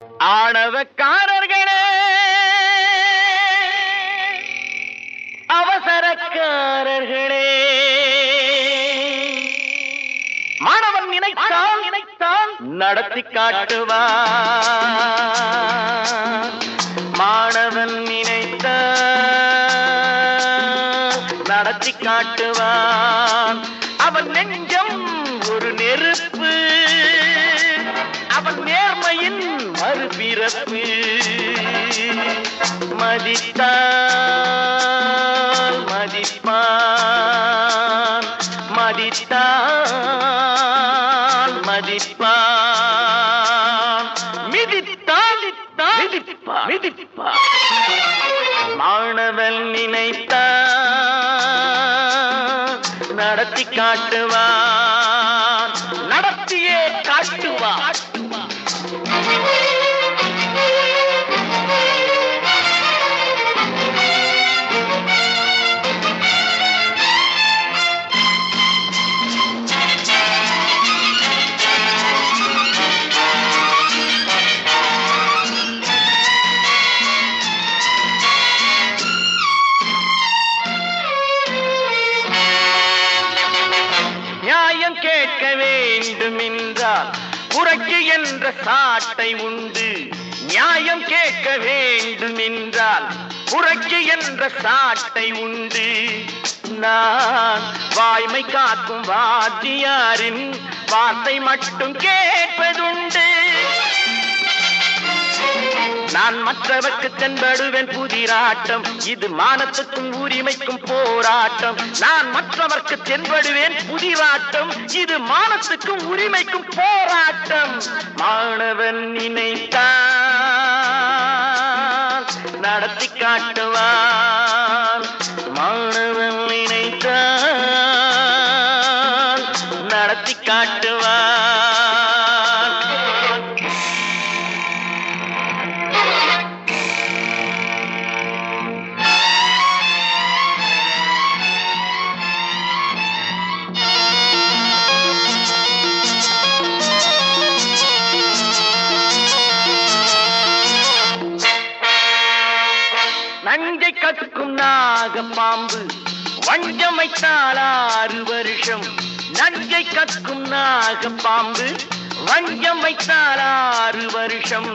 ஆணவக்காரர்களே, அவசரக்காரர்களே, மாணவன் நினைத்தால் நடத்தி காட்டுவான். மாணவன் நினைத்தால் நடத்தி காட்டுவான். அவன் நெஞ்சம் ஒரு நெருப்பு, அவன் நேர்மையின் மறுபிறப்பு. மதித்தால் மதிப்பான், மதித்தால் மதிப்பான், மிதித்தால் மிதிப்பான். மாணவன் நினைத்தான் நடத்தி காட்டுவான், நடத்தியே காட்டுவான். நியாயம் கேட்க வேண்டும் என்றால் புரட்சி என்ற சாட்டை உண்டு. நியாயம் கேட்க வேண்டும் என்றால் புரட்சி என்ற சாட்டை உண்டு. நான் வாய்மை காக்கும் வாத்தியாரின் வார்த்தை மட்டும் கேட்பதுண்டு. நான் மற்றவர்க்கு தென்படுவேன் புதிராட்டம், இது மானத்துக்கும் உரிமைக்கும் போராட்டம். நான் மற்றவர்க்கு தென்படுவேன் புதிராட்டம், இது மானத்துக்கும் உரிமைக்கும் போராட்டம். மாணவன் நினைத்தால் நடத்தி காட்டுவான். மாணவன் நினைத்தால் நடத்தி காட்டுவான். நஞ்சை கற்கும் நாகப்பாம்பு வஞ்சம் வைத்தால் 6 வருஷம். நஞ்சை கற்கும் நாகப்பாம்பு வஞ்சம் வைத்தால் 6 வருஷம்.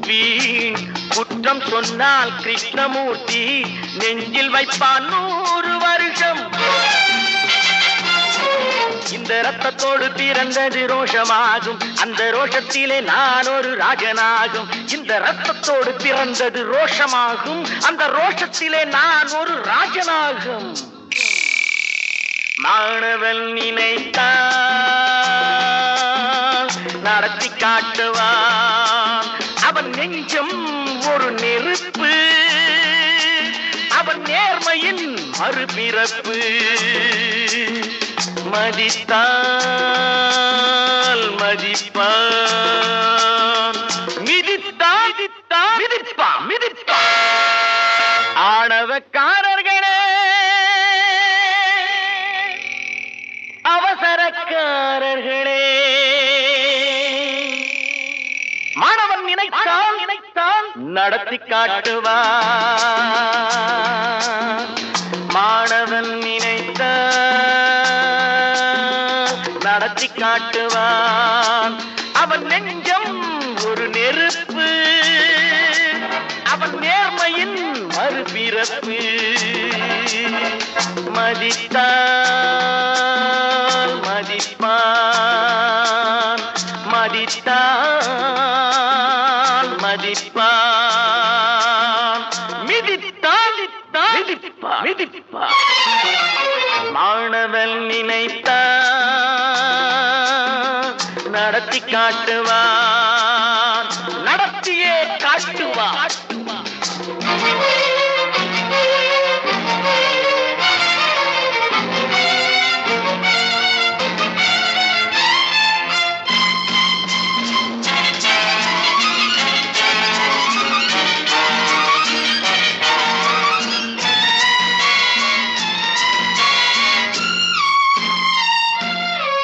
வீண் குற்றம் சொன்னால் கிருஷ்ணமூர்த்தி நெஞ்சில் வைப்பான் 100 வருஷம். இந்த ரத்தத்தோடு பிறந்தது ரோஷமாகும், அந்த ரோஷத்திலே நான் ஒரு ராஜனாகும். இந்த ரத்தத்தோடு பிறந்தது ரோஷமாகும், அந்த ரோஷத்திலே நான் ஒரு ராஜனாகும். மாணவன் நினைத்தான் நடத்தி காட்டுவான். அவன் நெஞ்சம் ஒரு நெருப்பு, அவன் நேர்மையின் மறுபிறப்பு. மதித்தால் மதிப்பான், மிதித்தால் மிதிப்பான். ஆணவக்காரர்களே, அவசரக்காரர்களே, மாணவன் நினைத்தால் நடத்தி காட்டுவான். மாணவன் நினைத்தால் நடத்தி காட்டுவான். அவன் நெஞ்சம் ஒரு நெருப்பு, அவன் நேர்மையின் மறுபிறப்பு. மதித்தால் மதிப்பான், மதித்தால் மதிப்பான், மிதித்தால் மிதிப்பான். மாணவன் நினைத்தான் நடத்தி காட்டுவான், நடத்தியே காட்டுவான்.